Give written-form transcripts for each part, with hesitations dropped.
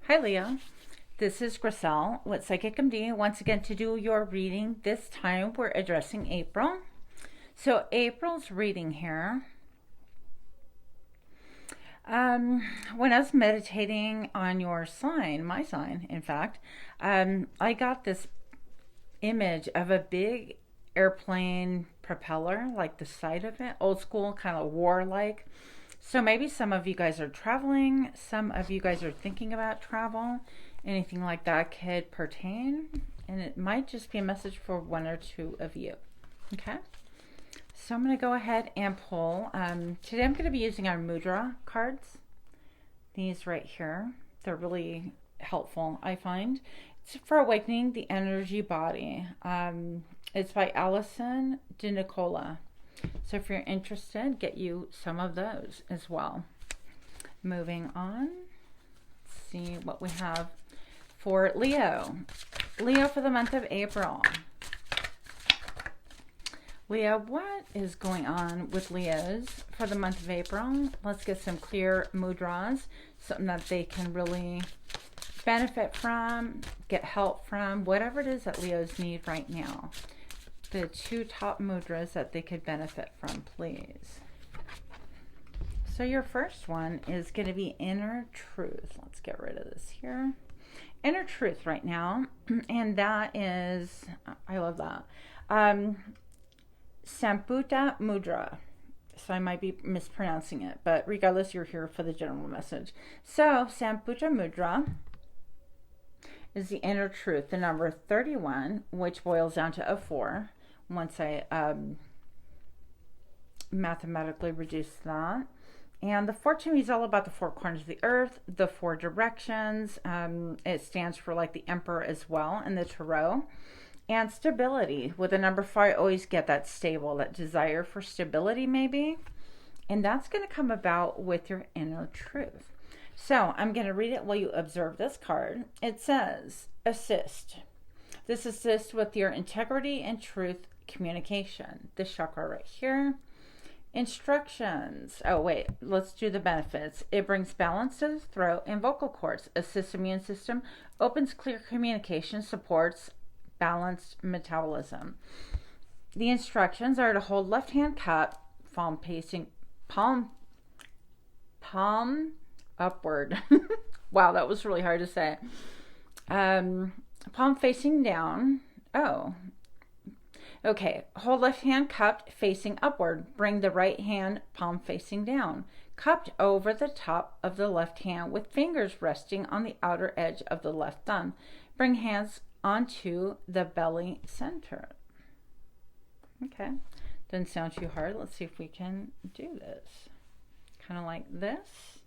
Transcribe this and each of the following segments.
Hi Leo, this is Griselle with Psychic MD once again to do your reading. This time we're addressing April. So April's reading here. When I was meditating on your sign, my sign in fact, I got this image of a big airplane propeller, like the side of it, old school, kind of warlike. So maybe some of you guys are traveling, some of you guys are thinking about travel, anything like that could pertain, and it might just be a message for one or two of you. Okay, so I'm going to go ahead and pull. Today I'm going to be using our Mudra cards, these right here. They're really helpful, I find. It's for awakening the energy body. It's by Allison, DeNicola. So if you're interested, get you some of those as well. Moving on, let's see what we have for Leo. Leo for the month of April. Leo, what is going on with Leos for the month of April? Let's get some clear mudras, something that they can really benefit from, get help from, whatever it is that Leos need right now. The two top mudras that they could benefit from, please. So your first one is going to be inner truth. Let's get rid of this here. Inner truth right now, and that is, I love that. Samputa mudra. So I might be mispronouncing it, but regardless, you're here for the general message. So Samputa mudra is the inner truth, the number 31, which boils down to a 4. Once I mathematically reduce that. And the 4 to me is all about the 4 corners of the earth, the 4 directions. It stands for like the emperor as well in the tarot. And stability. With the number 4, I always get that stable, that desire for stability maybe. And that's going to come about with your inner truth. So I'm going to read it while you observe this card. It says, assist. This assists with your integrity and truth communication. This chakra right here. Instructions. Oh, wait. Let's do the benefits. It brings balance to the throat and vocal cords. Assists immune system. Opens clear communication. Supports balanced metabolism. The instructions are to hold left hand cup, palm upward. Wow, that was really hard to say. Palm facing down. Oh, okay. Hold left hand cupped facing upward. Bring the right hand palm facing down. Cupped over the top of the left hand with fingers resting on the outer edge of the left thumb. Bring hands onto the belly center. Okay. Doesn't sound too hard. Let's see if we can do this. Kind of like this.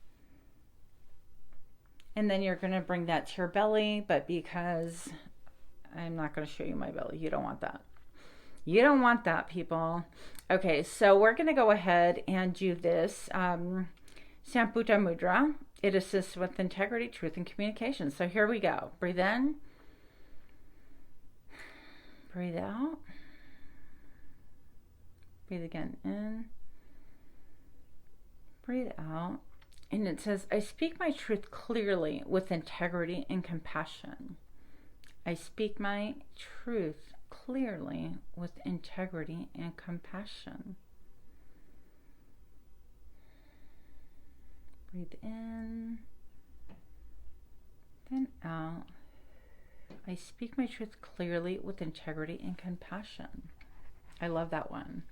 And then you're going to bring that to your belly, but because I'm not going to show you my belly, you don't want that. You don't want that, people. Okay, so we're going to go ahead and do this Samputa mudra. It assists with integrity, truth, and communication. So here we go. Breathe in. Breathe out. Breathe again in. Breathe out. And it says, I speak my truth clearly with integrity and compassion. I speak my truth clearly with integrity and compassion. Breathe in, then out. I speak my truth clearly with integrity and compassion. I love that one.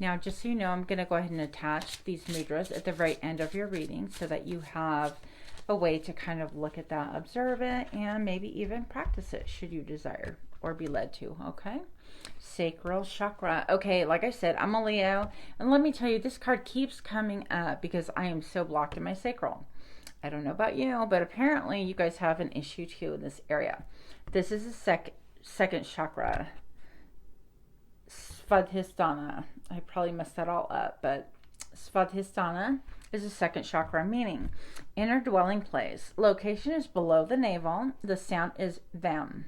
Now, just so you know, I'm going to go ahead and attach these mudras at the very end of your reading so that you have a way to kind of look at that, observe it, and maybe even practice it should you desire or be led to, okay? Sacral chakra. Okay, like I said, I'm a Leo, and let me tell you, this card keeps coming up because I am so blocked in my sacral. I don't know about you, but apparently you guys have an issue too in this area. This is the second chakra. Svadhisthana. I probably messed that all up, but Svadhisthana is the second chakra, meaning inner dwelling place. Location is below the navel. The sound is VAM.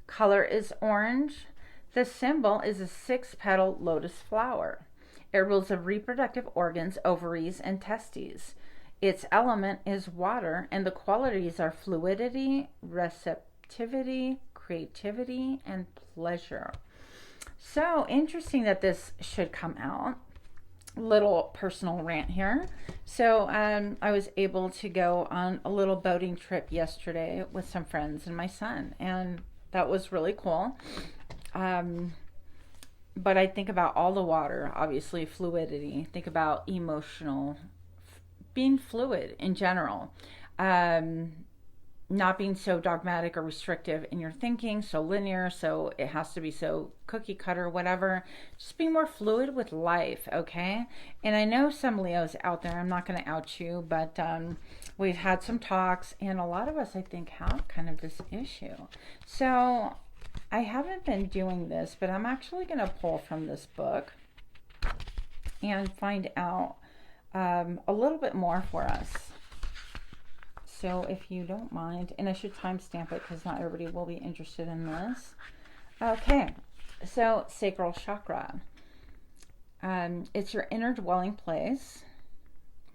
Color is orange. The symbol is a 6-petal lotus flower. It rules the reproductive organs, ovaries, and testes. Its element is water, and the qualities are fluidity, receptivity, creativity, and pleasure. So interesting that this should come out. Little personal rant here. So I was able to go on a little boating trip yesterday with some friends and my son, and that was really cool. But I think about all the water, obviously fluidity. Think about emotional, being fluid in general. Not being so dogmatic or restrictive in your thinking, so linear, so it has to be so cookie cutter, whatever. Just be more fluid with life, okay? And I know some Leos out there, I'm not going to out you, but we've had some talks, and a lot of us, I think, have kind of this issue. So I haven't been doing this, but I'm actually going to pull from this book and find out a little bit more for us. So if you don't mind, and I should timestamp it because not everybody will be interested in this. Okay, so sacral chakra. It's your inner dwelling place.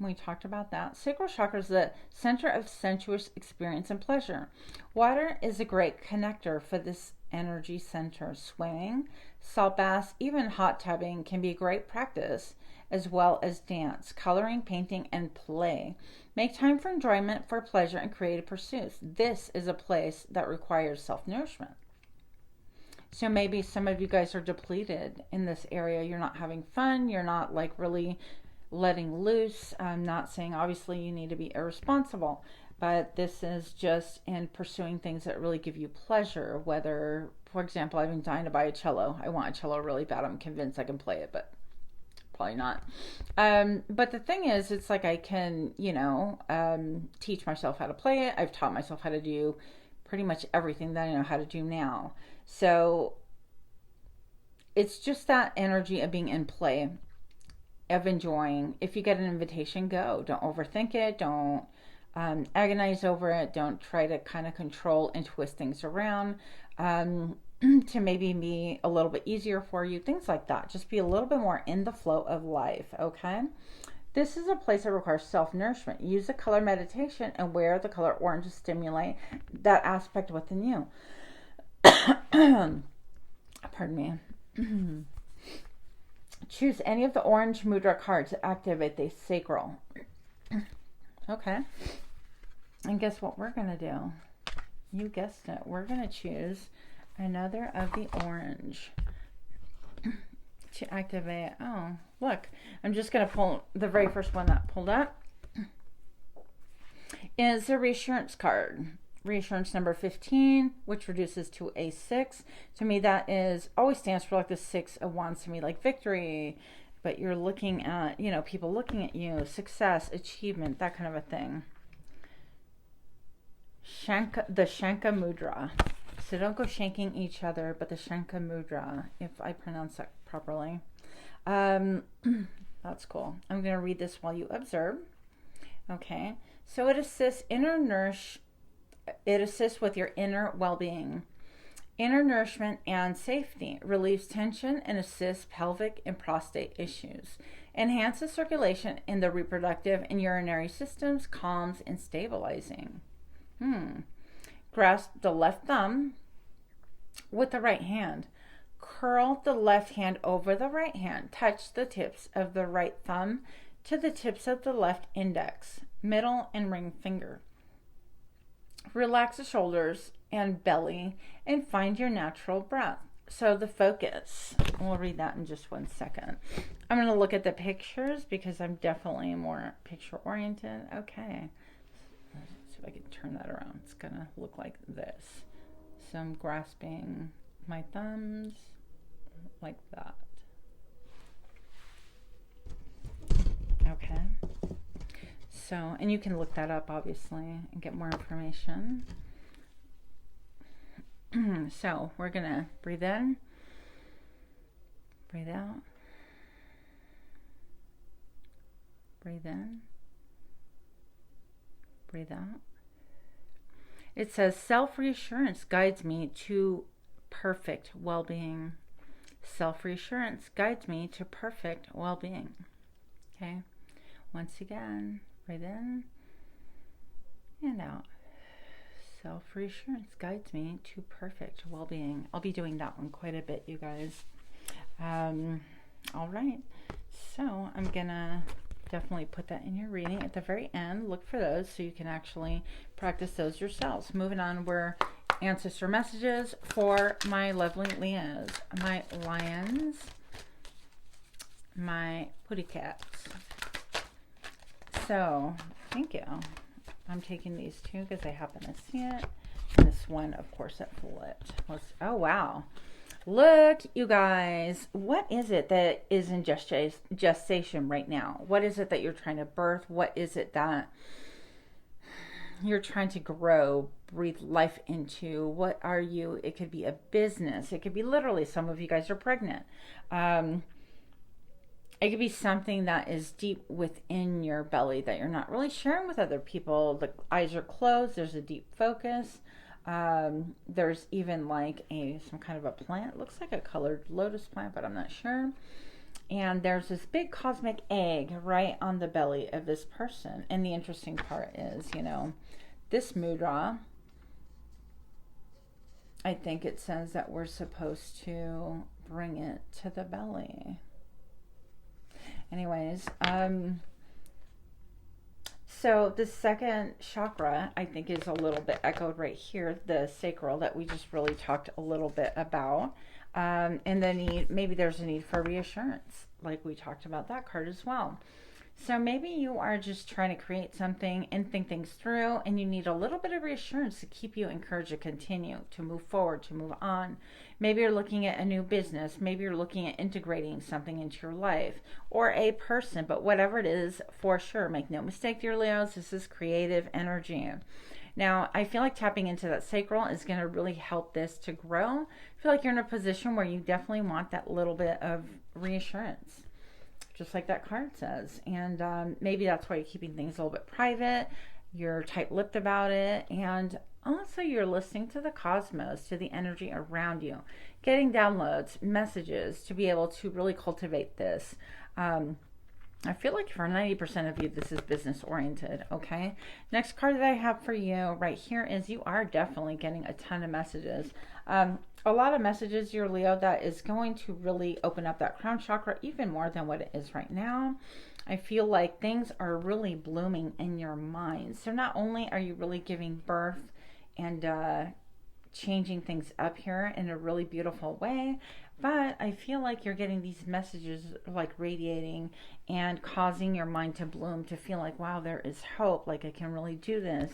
We talked about that. Sacral chakra is the center of sensuous experience and pleasure. Water is a great connector for this energy center. Swimming, salt baths, even hot tubbing can be a great practice, as well as dance, coloring, painting, and play. Make time for enjoyment, for pleasure, and creative pursuits. This is a place that requires self-nourishment. So maybe some of you guys are depleted in this area. You're not having fun. You're not like really letting loose. I'm not saying obviously you need to be irresponsible, but this is just in pursuing things that really give you pleasure. Whether, for example, I've been dying to buy a cello. I want a cello really bad. I'm convinced I can play it, but probably not. But the thing is, it's like I can, teach myself how to play it. I've taught myself how to do pretty much everything that I know how to do now. So it's just that energy of being in play, of enjoying. If you get an invitation, go. Don't overthink it. Don't agonize over it. Don't try to kind of control and twist things around. To maybe be a little bit easier for you, things like that. Just be a little bit more in the flow of life, okay? This is a place that requires self-nourishment. Use the color meditation and wear the color orange to stimulate that aspect within you. Pardon me. Choose any of the orange mudra cards to activate the sacral. Okay. And guess what we're going to do? You guessed it. We're going to choose another of the orange to activate. Oh, look. I'm just going to pull the very first one that pulled up. Is the reassurance card. Reassurance number 15, which reduces to a 6. To me, that is always stands for like the 6 of wands to me, like victory. But you're looking at, people looking at you, success, achievement, that kind of a thing. The Shanka Mudra. So don't go shanking each other, but the Shanka Mudra, if I pronounce that properly. That's cool. I'm going to read this while you observe. Okay. So it assists with your inner well-being, inner nourishment, and safety. Relieves tension and assists pelvic and prostate issues. Enhances circulation in the reproductive and urinary systems. Calms and stabilizing. Grasp the left thumb with the right hand. Curl the left hand over the right hand. Touch the tips of the right thumb to the tips of the left index, middle, and ring finger. Relax the shoulders and belly and find your natural breath. So the focus, we'll read that in just 1 second. I'm going to look at the pictures because I'm definitely more picture oriented. Okay. Let's see if I can turn that around. It's going to look like this. So I'm grasping my thumbs like that. Okay. So, and you can look that up obviously and get more information. So we're going to breathe in, breathe out, breathe in, breathe out. It says self-reassurance guides me to perfect well-being. Self-reassurance guides me to perfect well-being. Okay. Once again, Breathe in and out. Self-reassurance guides me to perfect well-being. I'll be doing that one quite a bit, you guys. All right. So I'm going to definitely put that in your reading at the very end. Look for those so you can actually practice those yourselves. Moving on, we're ancestor messages for my lovely Leos, my lions, my putty cats. So, thank you. I'm taking these two because I happen to see it. And this one, of course, that flipped. Oh, wow. Look, you guys. What is it that is in gestation right now? What is it that you're trying to birth? What is it that you're trying to grow, breathe life into? What are you? It could be a business. It could be literally, some of you guys are pregnant. It could be something that is deep within your belly that you're not really sharing with other people. The eyes are closed. There's a deep focus. There's even like some kind of a plant. It looks like a colored lotus plant, but I'm not sure. And there's this big cosmic egg right on the belly of this person. And the interesting part is, you know, this mudra, I think it says that we're supposed to bring it to the belly. Anyways, so the second chakra, I think, is a little bit echoed right here, the sacral that we just really talked a little bit about. And the need, maybe there's a need for reassurance, like we talked about that card as well. So maybe you are just trying to create something and think things through, and you need a little bit of reassurance to keep you encouraged to continue, to move forward, to move on. Maybe you're looking at a new business. Maybe you're looking at integrating something into your life or a person, but whatever it is, for sure, make no mistake, dear Leos, this is creative energy. Now, I feel like tapping into that sacral is going to really help this to grow. I feel like you're in a position where you definitely want that little bit of reassurance, just like that card says. And maybe that's why you're keeping things a little bit private. You're tight-lipped about it. And also you're listening to the cosmos, to the energy around you, getting downloads, messages to be able to really cultivate this. I feel like for 90% of you, this is business oriented, okay? Next card that I have for you right here is you are definitely getting a ton of messages. A lot of messages, your Leo, that is going to really open up that crown chakra even more than what it is right now. I feel like things are really blooming in your mind. So not only are you really giving birth and changing things up here in a really beautiful way, but I feel like you're getting these messages like radiating and causing your mind to bloom, to feel like, wow, there is hope, like I can really do this.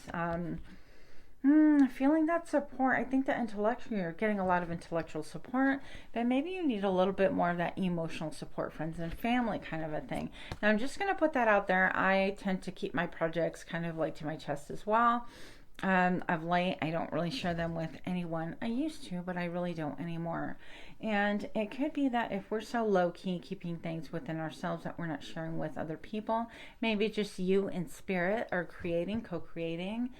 Feeling that support. I think that intellectually, you're getting a lot of intellectual support, but maybe you need a little bit more of that emotional support, friends and family kind of a thing. Now, I'm just going to put that out there. I tend to keep my projects kind of like to my chest as well. Of late, I don't really share them with anyone. I used to, but I really don't anymore. And it could be that if we're so low-key keeping things within ourselves that we're not sharing with other people, maybe just you in spirit are creating, co-creating.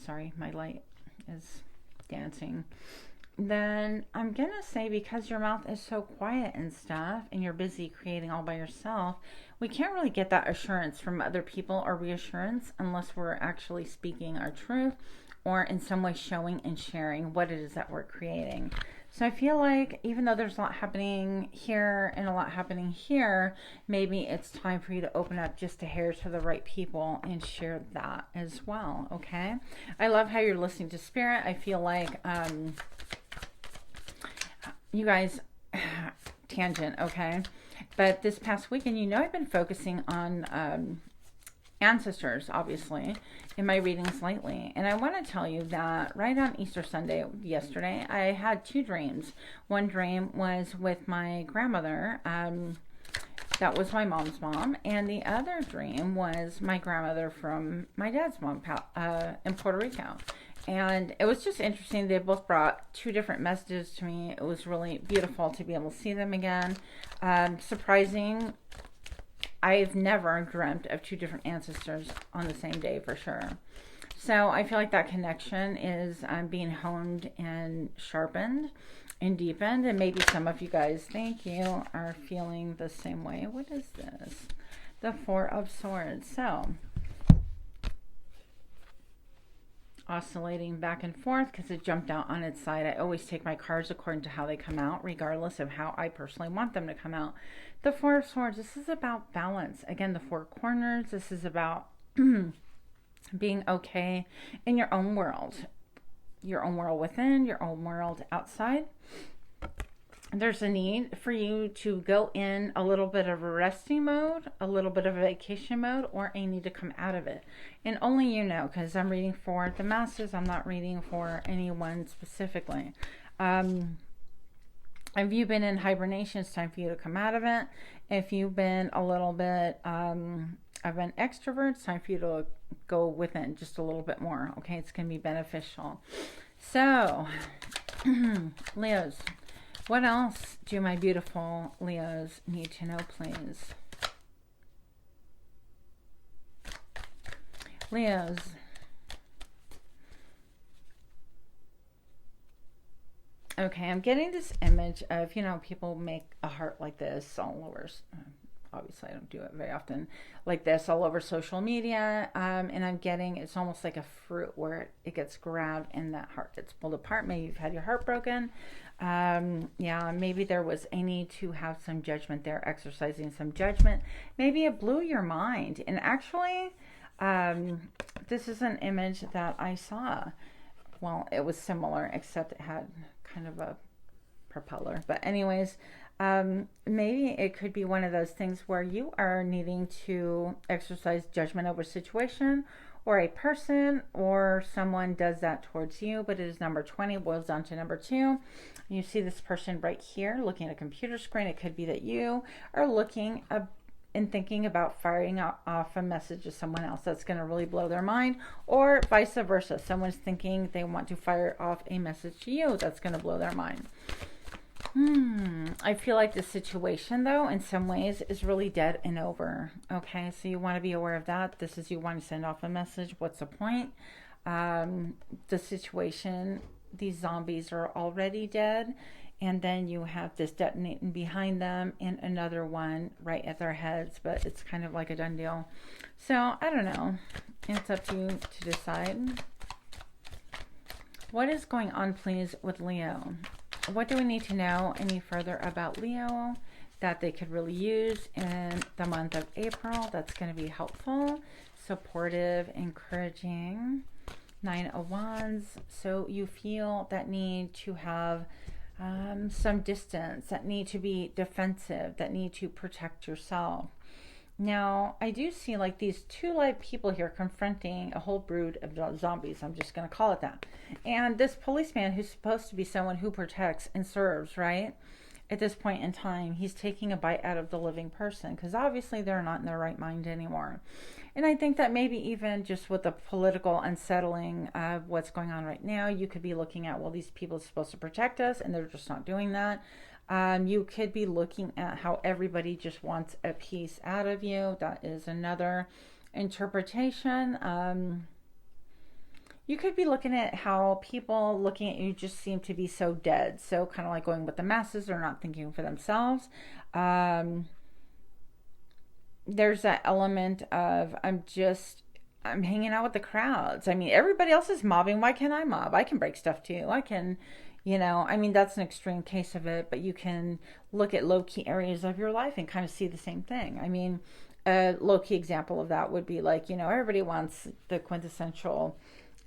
Sorry, my light is dancing. Then I'm going to say, because your mouth is so quiet and stuff, and you're busy creating all by yourself, we can't really get that assurance from other people or reassurance unless we're actually speaking our truth or in some way showing and sharing what it is that we're creating. So I feel like even though there's a lot happening here and a lot happening here, maybe it's time for you to open up just a hair to the right people and share that as well, okay? I love how you're listening to spirit. I feel like you guys, tangent, okay? But this past weekend, you know, I've been focusing on ancestors, obviously, in my readings lately. And I want to tell you that right on Easter Sunday, yesterday, I had two dreams. One dream was with my grandmother. That was my mom's mom. And the other dream was my grandmother from my dad's mom in Puerto Rico. And it was just interesting. They both brought two different messages to me. It was really beautiful to be able to see them again. Surprising. I've never dreamt of two different ancestors on the same day, for sure. So I feel like that connection is being honed and sharpened and deepened. And maybe some of you guys, thank you, are feeling the same way. What is this? The Four of Swords. So oscillating back and forth because it jumped out on its side. I always take my cards according to how they come out, regardless of how I personally want them to come out. The Four of Swords, this is about balance. Again, the four corners, this is about being okay in your own world within, your own world outside. There's a need for you to go in a little bit of a resting mode, a little bit of a vacation mode, or a need to come out of it. And only you know, because I'm reading for the masses. I'm not reading for anyone specifically. If you've been in hibernation, it's time for you to come out of it. If you've been a little bit of an extrovert, it's time for you to go within just a little bit more. Okay, it's going to be beneficial. So, Leos, what else do my beautiful Leos need to know, please? Leos. Okay, I'm getting this image of, people make a heart like this all over. Obviously, I don't do it very often, like this all over social media. And I'm getting, it's almost like a fruit where it gets grabbed and that heart gets pulled apart. Maybe you've had your heart broken. Yeah, maybe there was a need to have some judgment there, exercising some judgment. Maybe it blew your mind. And actually, this is an image that I saw. Well, it was similar, except it had kind of a propeller. But anyways, maybe it could be one of those things where you are needing to exercise judgment over a situation or a person, or someone does that towards you. But it is number 20, boils down to number 2. You see this person right here looking at a computer screen. It could be that you are looking and thinking about firing off a message to someone else that's going to really blow their mind, or vice versa. Someone's thinking they want to fire off a message to you that's going to blow their mind. I feel like the situation, though, in some ways is really dead and over. Okay, so you want to be aware of that. This is you want to send off a message. What's the point? The situation, these zombies are already dead. And then you have this detonating behind them and another one right at their heads. But it's kind of like a done deal. So, I don't know. It's up to you to decide. What is going on, please, with Leo? What do we need to know any further about Leo that they could really use in the month of April? That's going to be helpful, supportive, encouraging. 9 of Wands. So you feel that need to have some distance, that need to be defensive, that need to protect yourself. Now, I do see like these two live people here confronting a whole brood of zombies. I'm just going to call it that. And this policeman, who's supposed to be someone who protects and serves, right? At this point in time, he's taking a bite out of the living person because obviously they're not in their right mind anymore. And I think that maybe even just with the political unsettling of what's going on right now, you could be looking at, well, these people are supposed to protect us and they're just not doing that. You could be looking at how everybody just wants a piece out of you. That is another interpretation. You could be looking at how people looking at you just seem to be so dead. So kind of like going with the masses. They're not thinking for themselves. There's that element of I'm hanging out with the crowds. I mean, everybody else is mobbing. Why can't I mob? I can break stuff too. I can... that's an extreme case of it, but you can look at low-key areas of your life and kind of see the same thing. I mean, a low-key example of that would be like, everybody wants the quintessential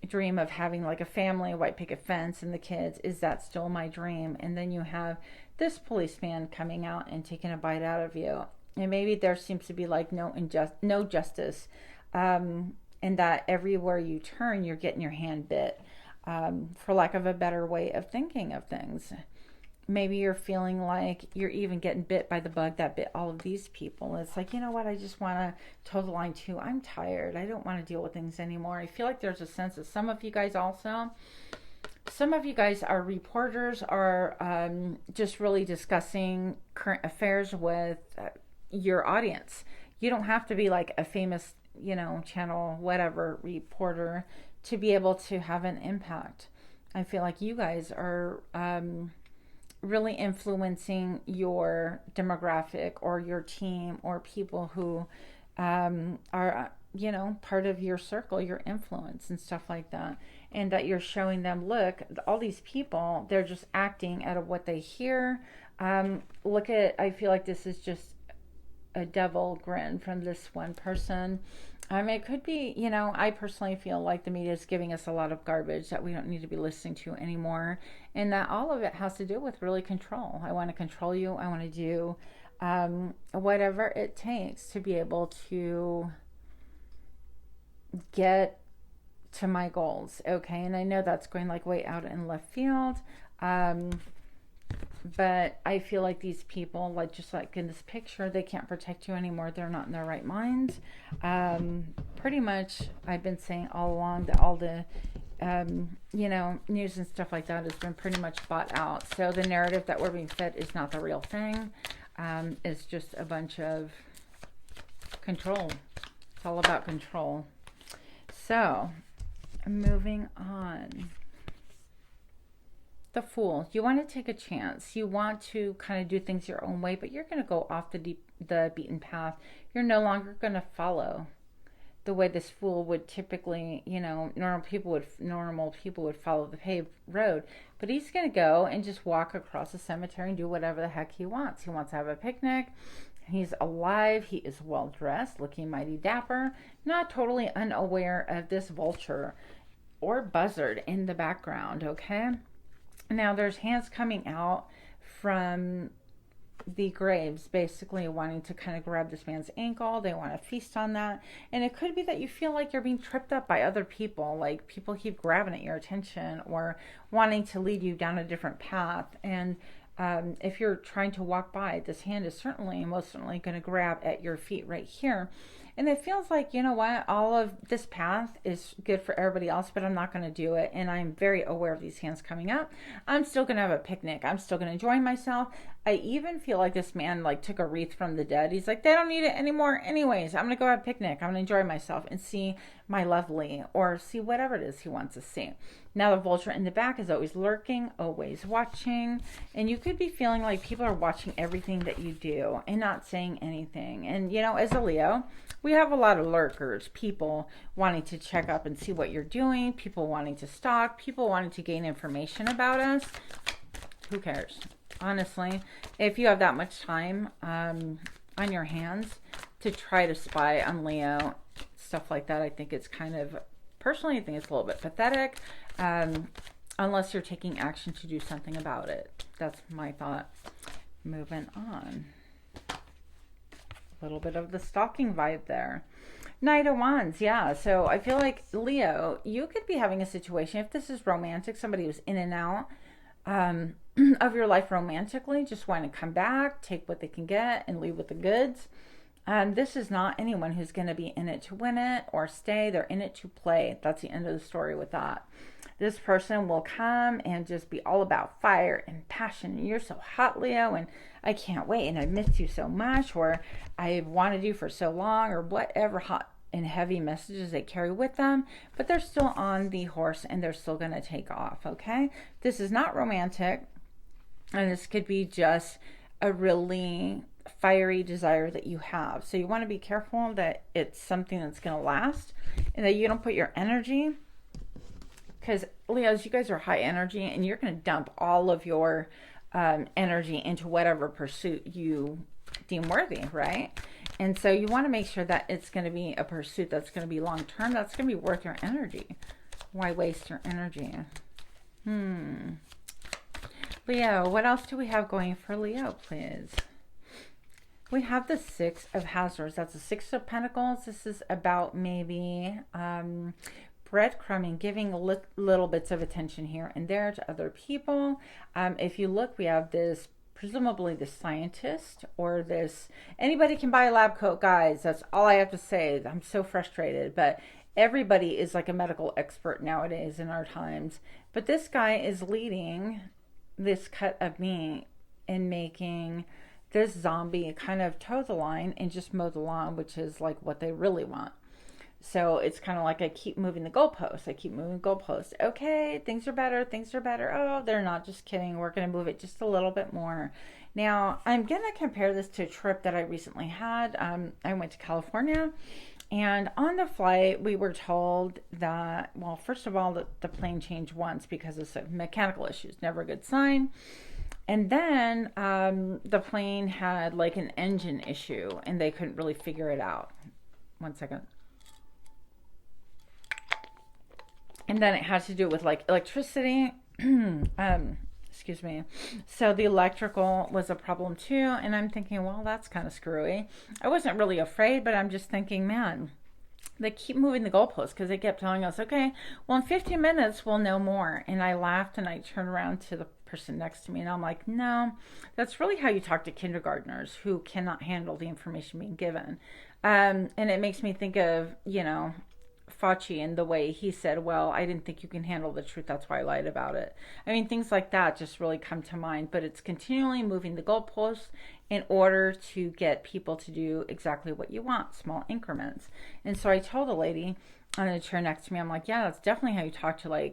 dream of having like a family, a white picket fence, and the kids. Is that still my dream? And then you have this policeman coming out and taking a bite out of you. And maybe there seems to be like no justice, and that everywhere you turn, you're getting your hand bit. For lack of a better way of thinking of things. Maybe you're feeling like you're even getting bit by the bug that bit all of these people. It's like, you know what, I just want to toe the line too. I'm tired. I don't want to deal with things anymore. I feel like there's a sense of some of you guys are reporters, are just really discussing current affairs with your audience. You don't have to be like a famous, channel, whatever, reporter to be able to have an impact. I feel like you guys are really influencing your demographic or your team or people who are you know, part of your circle, your influence and stuff like that. And that you're showing them, look, all these people, they're just acting out of what they hear. Look at, I feel like this is just a devil grin from this one person. It could be, you know, I personally feel like the media is giving us a lot of garbage that we don't need to be listening to anymore. And that all of it has to do with really control. I want to control you. I want to do whatever it takes to be able to get to my goals. Okay. And I know that's going like way out in left field. But I feel like these people, like just like in this picture, they can't protect you anymore. They're not in their right mind. Pretty much, I've been saying all along that all the, you know, news and stuff like that has been pretty much bought out. So the narrative that we're being fed is not the real thing. It's just a bunch of control. It's all about control. So, moving on. The Fool. You want to take a chance. You want to kind of do things your own way, but you're going to go off the beaten path. You're no longer going to follow the way this fool would typically, you know, normal people would follow the paved road. But he's going to go and just walk across the cemetery and do whatever the heck he wants. He wants to have a picnic. He's alive. He is well dressed, looking mighty dapper, not totally unaware of this vulture or buzzard in the background, okay? Now, there's hands coming out from the graves, basically wanting to kind of grab this man's ankle. They want to feast on that. And it could be that you feel like you're being tripped up by other people, like people keep grabbing at your attention or wanting to lead you down a different path. And if you're trying to walk by, this hand is most certainly going to grab at your feet right here. And it feels like, you know what, all of this path is good for everybody else, but I'm not going to do it. And I'm very aware of these hands coming up. I'm still going to have a picnic. I'm still going to enjoy myself. I even feel like this man like took a wreath from the dead. He's like, they don't need it anymore anyways. I'm going to go have a picnic. I'm going to enjoy myself and see my lovely, or see whatever it is he wants to see. Now the vulture in the back is always lurking, always watching. And you could be feeling like people are watching everything that you do and not saying anything. And, you know, as a Leo, we have a lot of lurkers, people wanting to check up and see what you're doing, people wanting to stalk, people wanting to gain information about us. Who cares? Honestly, if you have that much time on your hands to try to spy on Leo, stuff like that, I think it's kind of, personally, I think it's a little bit pathetic, unless you're taking action to do something about it. That's my thought. Moving on. A little bit of the stalking vibe there. Knight of Wands, yeah. So I feel like, Leo, you could be having a situation, if this is romantic, somebody who's in and out of your life romantically, just want to come back, take what they can get, and leave with the goods. This is not anyone who's going to be in it to win it or stay. They're in it to play. That's the end of the story with that. This person will come and just be all about fire and passion. You're so hot, Leo, and I can't wait, and I missed you so much, or I've wanted you for so long, or whatever hot and heavy messages they carry with them, but they're still on the horse and they're still going to take off, okay? This is not romantic, and this could be just a really fiery desire that you have. So you want to be careful that it's something that's going to last and that you don't put your energy, because Leos, you guys are high energy and you're going to dump all of your energy into whatever pursuit you deem worthy, right? And so you want to make sure that it's going to be a pursuit that's going to be long term, that's going to be worth your energy. Why waste your energy? Leo, what else do we have going for Leo, please? We have the Six of Hazards. That's the Six of Pentacles. This is about maybe breadcrumbing, giving little bits of attention here and there to other people. If you look, we have this, presumably the scientist, or this, anybody can buy a lab coat, guys. That's all I have to say. I'm so frustrated, but everybody is like a medical expert nowadays in our times. But this guy is leading this cut of meat and making this zombie kind of toe the line and just mow the lawn, which is like what they really want. So it's kind of like I keep moving the goalposts. I keep moving goalposts. Okay, things are better. Things are better. Oh, they're not. Just kidding. We're going to move it just a little bit more. Now, I'm going to compare this to a trip that I recently had. I went to California, And on the flight, we were told that, well, first of all, the plane changed once because of some mechanical issues. Never a good sign. And then the plane had like an engine issue and they couldn't really figure it out. One second. And then it had to do with like electricity. Excuse me. So the electrical was a problem too. And I'm thinking, well, that's kind of screwy. I wasn't really afraid, but I'm just thinking, man, they keep moving the goalposts because they kept telling us, okay, well, in 15 minutes, we'll know more. And I laughed and I turned around to the person next to me and I'm like, no, that's really how you talk to kindergartners who cannot handle the information being given. And it makes me think of, Fauci and the way he said, well, I didn't think you can handle the truth. That's why I lied about it. I mean, things like that just really come to mind, but it's continually moving the goalposts in order to get people to do exactly what you want, small increments. And so I told the lady on the chair next to me, I'm like, yeah, that's definitely how you talk to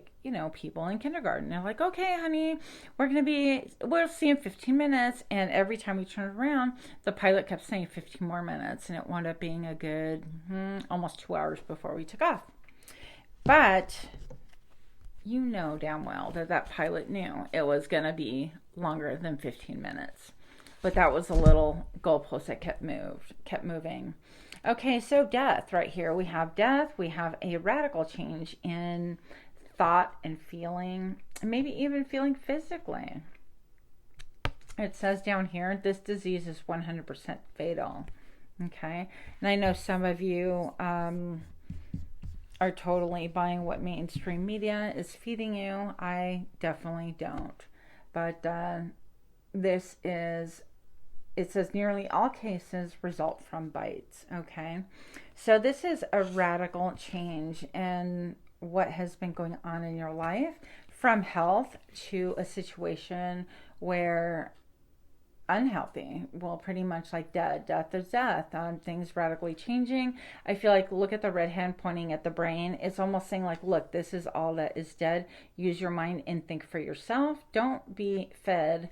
people in kindergarten. They're like, okay, honey, we'll see in 15 minutes. And every time we turned around, the pilot kept saying 15 more minutes. And it wound up being a good almost 2 hours before we took off. But you know damn well that pilot knew it was going to be longer than 15 minutes. But that was a little goalpost that kept moving. Okay, so death right here. We have death. We have a radical change in thought and feeling, and maybe even feeling physically. It says down here, this disease is 100% fatal. Okay, and I know some of you are totally buying what mainstream media is feeding you. I definitely don't. But it says nearly all cases result from bites. Okay, so this is a radical change in what has been going on in your life, from health to a situation where unhealthy, well, pretty much like death is death, things radically changing. I feel like, look at the red hand pointing at the brain. It's almost saying like, look, this is all that is dead. Use your mind and think for yourself. Don't be fed.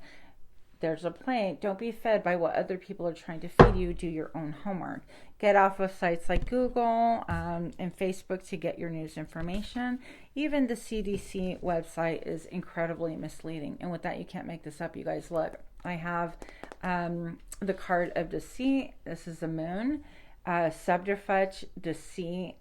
There's a plate. Don't be fed by what other people are trying to feed you. Do your own homework. Get off of sites like Google and Facebook to get your news information. Even the CDC website is incredibly misleading. And with that, you can't make this up, you guys. Look, I have the card of deceit. This is the moon. Subterfuge, deceit,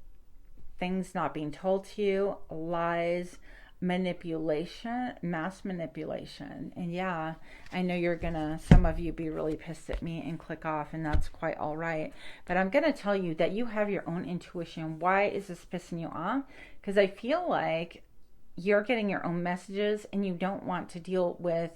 things not being told to you, lies, manipulation, mass manipulation. And yeah, I know some of you be really pissed at me and click off, and that's quite all right. But I'm going to tell you that you have your own intuition. Why is this pissing you off? Because I feel like you're getting your own messages and you don't want to deal with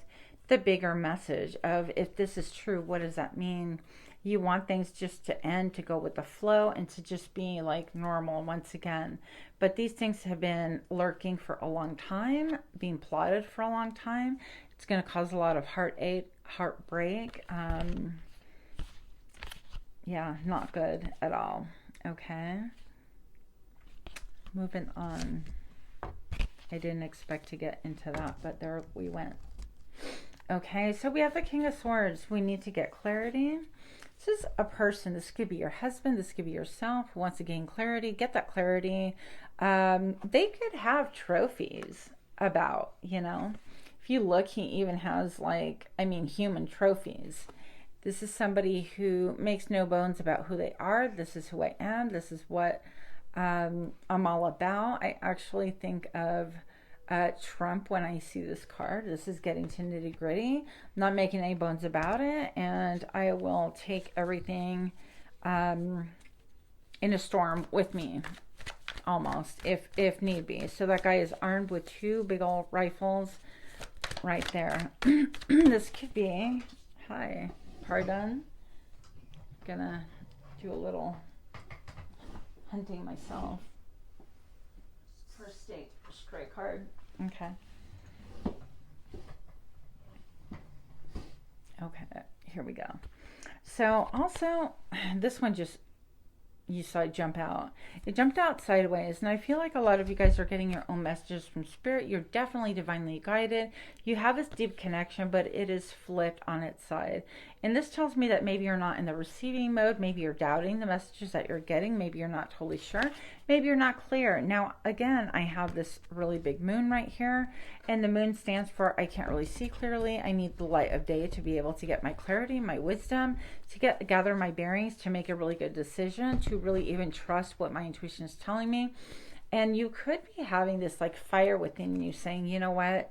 the bigger message of, if this is true, what does that mean? You want things just to end, to go with the flow, and to just be like normal once again. But these things have been lurking for a long time, being plotted for a long time. It's going to cause a lot of heartache, heartbreak. Yeah, not good at all. Okay. Moving on. I didn't expect to get into that, but there we went. Okay, so we have the King of Swords. We need to get clarity. This is a person. This could be your husband. This could be yourself who wants to gain clarity. Get that clarity. They could have trophies about, If you look, he even has human trophies. This is somebody who makes no bones about who they are. This is who I am. This is what I'm all about. I actually think of Trump when I see this card. This is getting to nitty gritty. Not making any bones about it. And I will take everything in a storm with me, almost, if need be. So that guy is armed with 2 big old rifles right there. This could be, hi, pardon. Gonna do a little hunting myself for a stray card. Okay. Okay, here we go. So also, this one you saw it jump out. It jumped out sideways, and I feel like a lot of you guys are getting your own messages from Spirit. You're definitely divinely guided. You have this deep connection, but it is flipped on its side. And this tells me that maybe you're not in the receiving mode. Maybe you're doubting the messages that you're getting. Maybe you're not totally sure. Maybe you're not clear. Now, again, I have this really big moon right here. And the moon stands for I can't really see clearly. I need the light of day to be able to get my clarity, my wisdom, to gather my bearings, to make a really good decision, to really even trust what my intuition is telling me. And you could be having this like fire within you saying, you know what?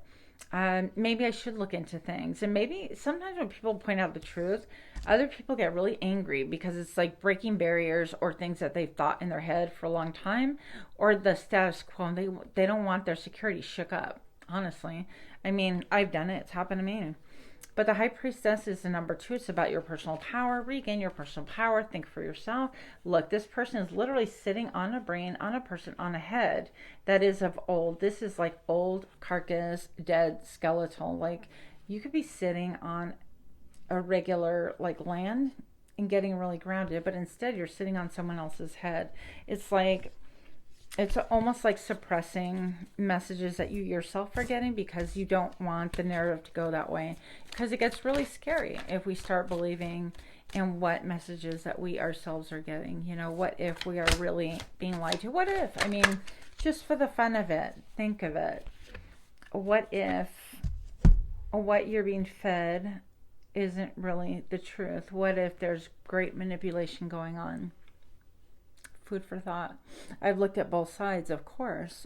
Maybe I should look into things. And maybe sometimes when people point out the truth, other people get really angry because it's like breaking barriers or things that they've thought in their head for a long time, or the status quo. And they don't want their security shook up, honestly. I mean, I've done it. It's happened to me. But the High Priestess is the number 2. It's about your personal power. Regain your personal power. Think for yourself. Look, this person is literally sitting on a brain, on a person, on a head that is of old. This is like old carcass, dead, skeletal. Like you could be sitting on a regular like land and getting really grounded, but instead you're sitting on someone else's head. It's almost like suppressing messages that you yourself are getting because you don't want the narrative to go that way. Because it gets really scary if we start believing in what messages that we ourselves are getting. You know, what if we are really being lied to? What if? I mean, just for the fun of it, think of it. What if what you're being fed isn't really the truth? What if there's great manipulation going on? Food for thought. I've looked at both sides, of course.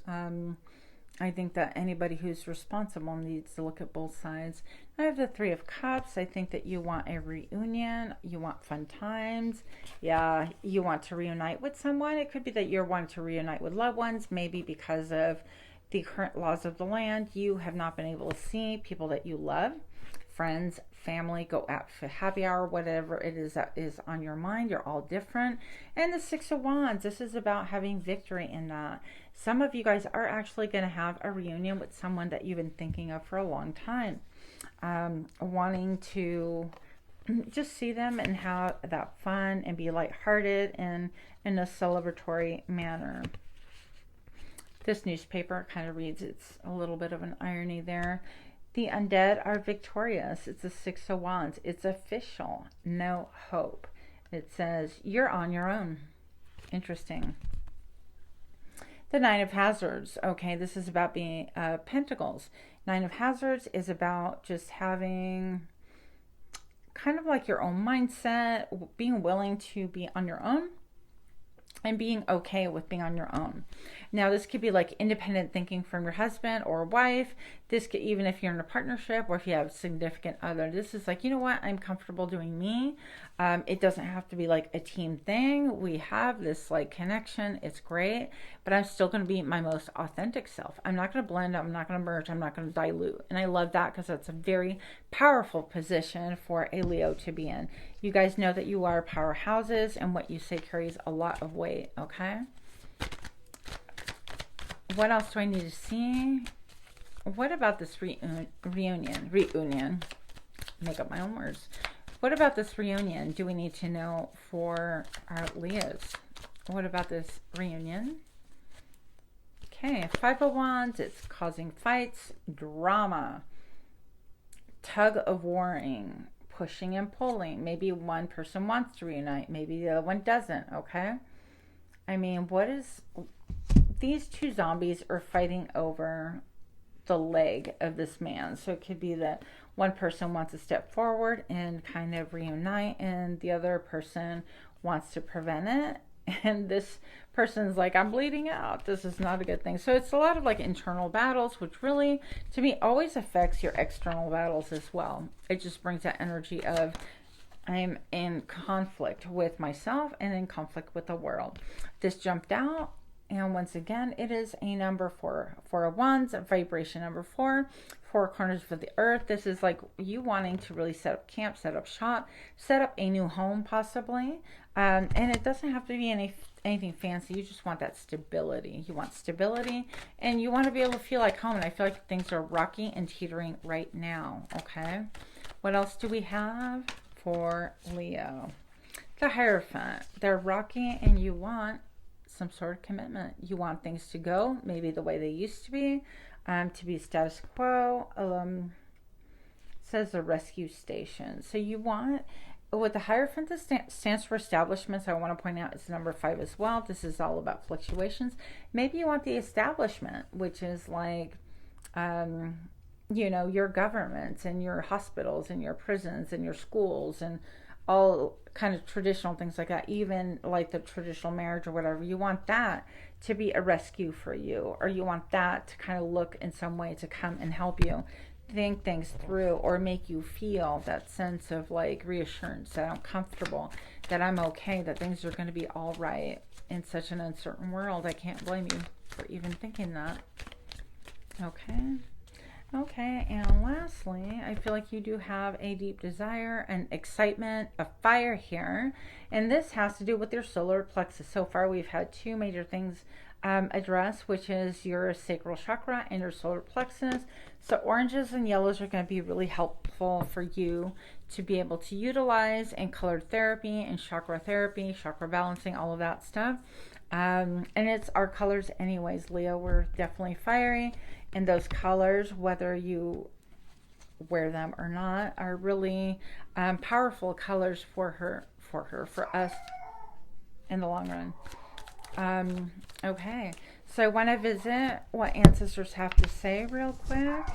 I think that anybody who's responsible needs to look at both sides. I have the 3 of Cups. I think that you want a reunion. You want fun times. Yeah, you want to reunite with someone. It could be that you're wanting to reunite with loved ones, maybe because of the current laws of the land. You have not been able to see people that you love, friends, family, go out for happy hour, whatever it is that is on your mind. You're all different. And the 6 of Wands, this is about having victory in that. Some of you guys are actually going to have a reunion with someone that you've been thinking of for a long time, wanting to just see them and have that fun and be lighthearted and in a celebratory manner. This newspaper kind of reads, it's a little bit of an irony there. The undead are victorious. It's the 6 of Wands. It's official. No hope. It says you're on your own. Interesting. The 9 of Hazards. Okay, this is about being Pentacles. 9 of Hazards is about just having kind of like your own mindset, being willing to be on your own and being okay with being on your own. Now, this could be like independent thinking from your husband or wife. This could, even if you're in a partnership or if you have a significant other, this is like, you know what, I'm comfortable doing me. It doesn't have to be like a team thing. We have this like connection. It's great, but I'm still going to be my most authentic self. I'm not going to blend. I'm not going to merge. I'm not going to dilute. And I love that because that's a very powerful position for a Leo to be in. You guys know that you are powerhouses and what you say carries a lot of weight, okay? What else do I need to see? What about this reunion? Make up my own words. What about this reunion do we need to know for our Leos? What about this reunion? Okay, 5 of Wands. It's causing fights, drama, tug of warring, pushing and pulling. Maybe one person wants to reunite. Maybe the other one doesn't, okay? I mean, what is... These 2 zombies are fighting over the leg of this man. So it could be that one person wants to step forward and kind of reunite, and the other person wants to prevent it. And this person's like, I'm bleeding out. This is not a good thing. So it's a lot of like internal battles, which really, to me, always affects your external battles as well. It just brings that energy of I'm in conflict with myself and in conflict with the world. This jumped out. And once again, it is a number 4. 4 of Wands, a vibration number 4. 4 corners of the earth. This is like you wanting to really set up camp, set up shop, set up a new home possibly. And it doesn't have to be anything fancy. You just want that stability. You want stability and you want to be able to feel like home. And I feel like things are rocky and teetering right now. Okay. What else do we have for Leo? The Hierophant. They're rocky and you want some sort of commitment. You want things to go maybe the way they used to be status quo. says a rescue station. So you want, with the Hierophant that stands for establishments, I want to point out it's number 5 as well. This is all about fluctuations. Maybe you want the establishment, which is like, you know, your governments and your hospitals and your prisons and your schools and all kind of traditional things like that, even like the traditional marriage or whatever. You want that to be a rescue for you, or you want that to kind of look in some way to come and help you think things through, or make you feel that sense of like reassurance that I'm comfortable, that I'm okay, that things are going to be all right in such an uncertain world. I can't blame you for even thinking that. Okay, and lastly, I feel like you do have a deep desire and excitement, a fire here, and this has to do with your solar plexus. So far, we've had 2 major things addressed, which is your sacral chakra and your solar plexus. So oranges and yellows are going to be really helpful for you to be able to utilize in color therapy and chakra therapy, chakra balancing, all of that stuff. And it's our colors anyways, Leo. We're definitely fiery. And those colors, whether you wear them or not, are really powerful colors for us in the long run. Okay, so I want to visit what ancestors have to say real quick.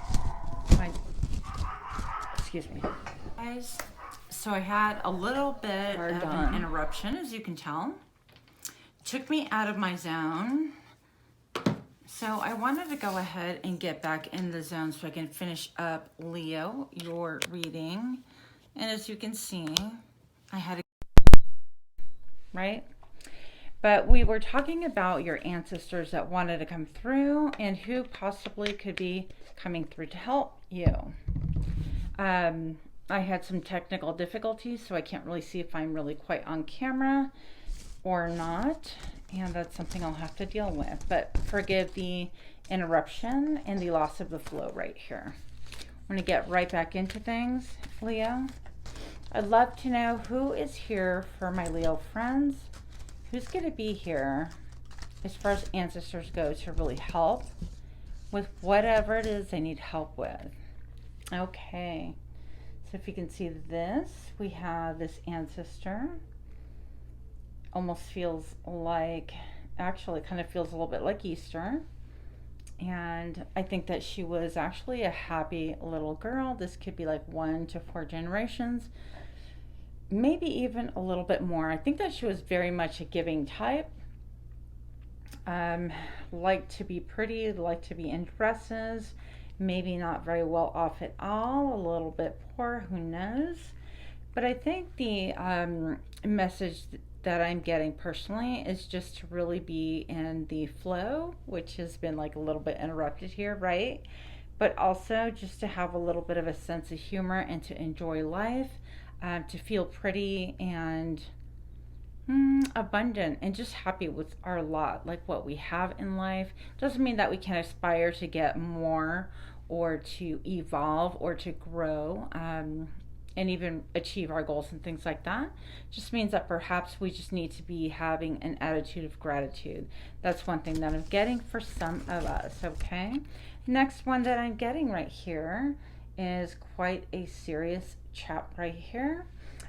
Excuse me. Guys, so I had a little bit of an interruption, as you can tell. Took me out of my zone. So I wanted to go ahead and get back in the zone so I can finish up, Leo, your reading. And as you can see, I had right? But we were talking about your ancestors that wanted to come through and who possibly could be coming through to help you. I had some technical difficulties, so I can't really see if I'm really quite on camera or not. And that's something I'll have to deal with. But forgive the interruption and the loss of the flow right here. I'm going to get right back into things, Leo. I'd love to know who is here for my Leo friends. Who's going to be here as far as ancestors go to really help with whatever it is they need help with. Okay. So if you can see this, we have this ancestor. Almost feels like, actually kind of feels a little bit like Easter. And I think that she was actually a happy little girl. This could be like 1 to 4 generations, maybe even a little bit more. I think that she was very much a giving type. Liked to be pretty, liked to be in dresses, maybe not very well off at all, a little bit poor, who knows. But I think the message that I'm getting personally is just to really be in the flow, which has been like a little bit interrupted here, right? But also just to have a little bit of a sense of humor and to enjoy life, to feel pretty and abundant and just happy with our lot, like what we have in life. Doesn't mean that we can aspire to get more or to evolve or to grow. And even achieve our goals and things like that. Just means that perhaps we just need to be having an attitude of gratitude. That's one thing that I'm getting for some of us, okay? Next one that I'm getting right here is quite a serious chap right here.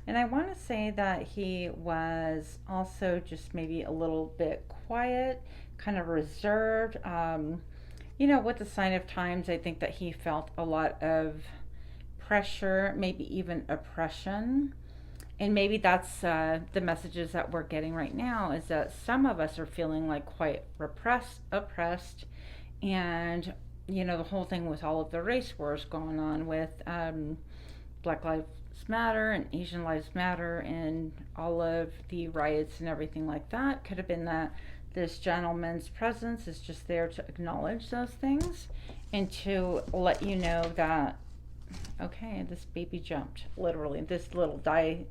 And I want to say that he was also just maybe a little bit quiet, kind of reserved. You know, with the sign of times, I think that he felt a lot of pressure, maybe even oppression. And maybe that's the messages that we're getting right now, is that some of us are feeling like quite repressed, oppressed, and you know, the whole thing with all of the race wars going on with Black Lives Matter and Asian Lives Matter and all of the riots and everything like that. Could have been that this gentleman's presence is just there to acknowledge those things and to let you know that, okay, this baby jumped, literally, this little guy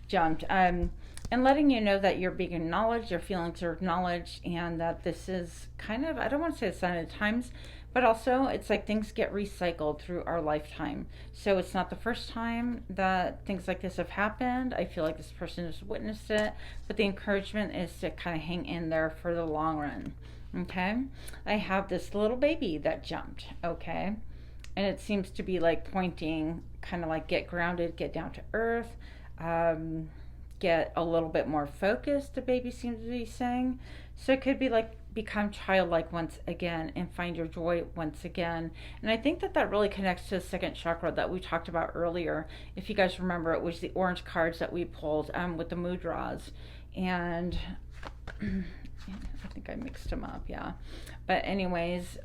jumped, and letting you know that you're being acknowledged, your feelings are acknowledged, and that this is kind of, I don't want to say a sign of the times, but also it's like things get recycled through our lifetime. So it's not the first time that things like this have happened. I feel like this person has witnessed it, but the encouragement is to kind of hang in there for the long run. Okay, I have this little baby that jumped. Okay, and it seems to be like pointing kind of like get grounded, get down to earth, get a little bit more focused, the baby seems to be saying. So it could be like become childlike once again and find your joy once again. And I think that that really connects to the second chakra that we talked about earlier. If you guys remember, it was the orange cards that we pulled with the Mudras. And I think I mixed them up, yeah. But anyways,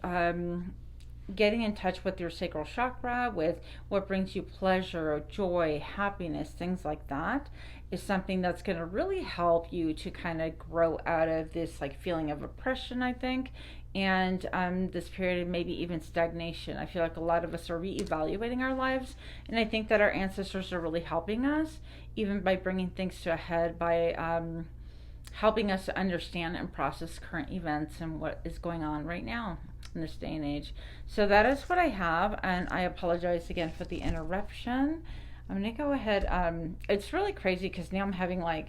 getting in touch with your sacral chakra, with what brings you pleasure, joy, happiness, things like that, is something that's going to really help you to kind of grow out of this like feeling of oppression, I think, and this period of maybe even stagnation. I feel like a lot of us are reevaluating our lives, and I think that our ancestors are really helping us, even by bringing things to a head, by helping us to understand and process current events and what is going on right now in this day and age. So that is what I have, and I apologize again for the interruption. I'm gonna go ahead. It's really crazy because now I'm having like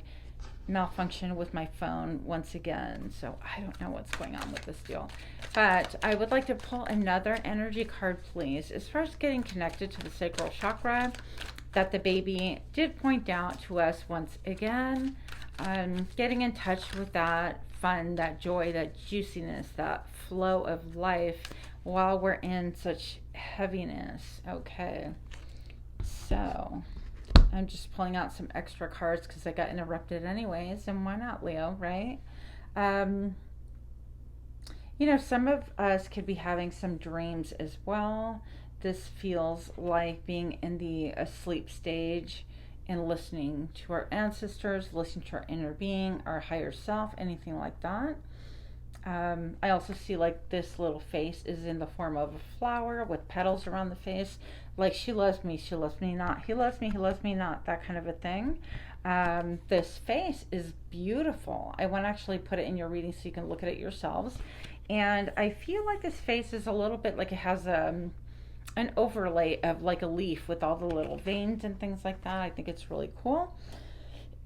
malfunction with my phone once again, so I don't know what's going on with this deal. But I would like to pull another energy card, please, as far as getting connected to the sacral chakra that the baby did point out to us once again. Getting in touch with that fun, that joy, that juiciness, that flow of life while we're in such heaviness. Okay, so I'm just pulling out some extra cards because I got interrupted anyways, and why not, Leo, right? You know, some of us could be having some dreams as well. This feels like being in the asleep stage and listening to our ancestors, listening to our inner being, our higher self, anything like that. I also see like this little face is in the form of a flower with petals around the face, like she loves me not, he loves me not, that kind of a thing. This face is beautiful. I want to actually put it in your reading so you can look at it yourselves. And I feel like this face is a little bit like it has an overlay of like a leaf with all the little veins and things like that. I think it's really cool.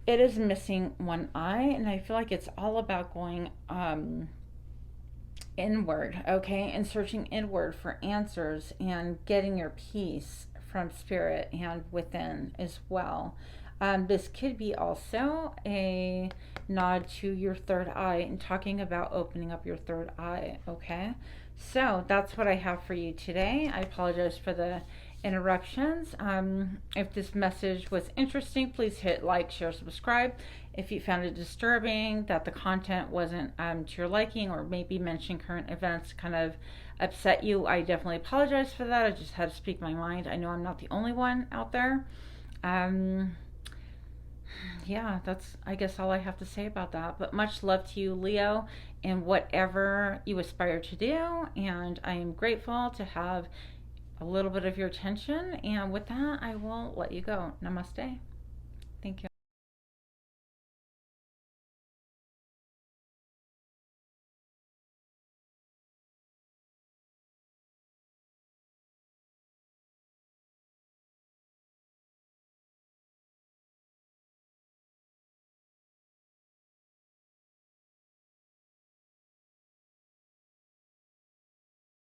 It is missing one eye, and I feel like it's all about going inward, okay, and searching inward for answers and getting your peace from spirit and within as well. This could be also a nod to your third eye and talking about opening up your third eye, okay? So that's what I have for you today. I apologize for the interruptions. If this message was interesting, please hit like, share, subscribe. If you found it disturbing that the content wasn't to your liking, or maybe mentioning current events kind of upset you, I definitely apologize for that. I just had to speak my mind. I know I'm not the only one out there. Yeah, that's, I guess, all I have to say about that. But much love to you, Leo, in whatever you aspire to do. And I am grateful to have a little bit of your attention. And with that, I will let you go. Namaste.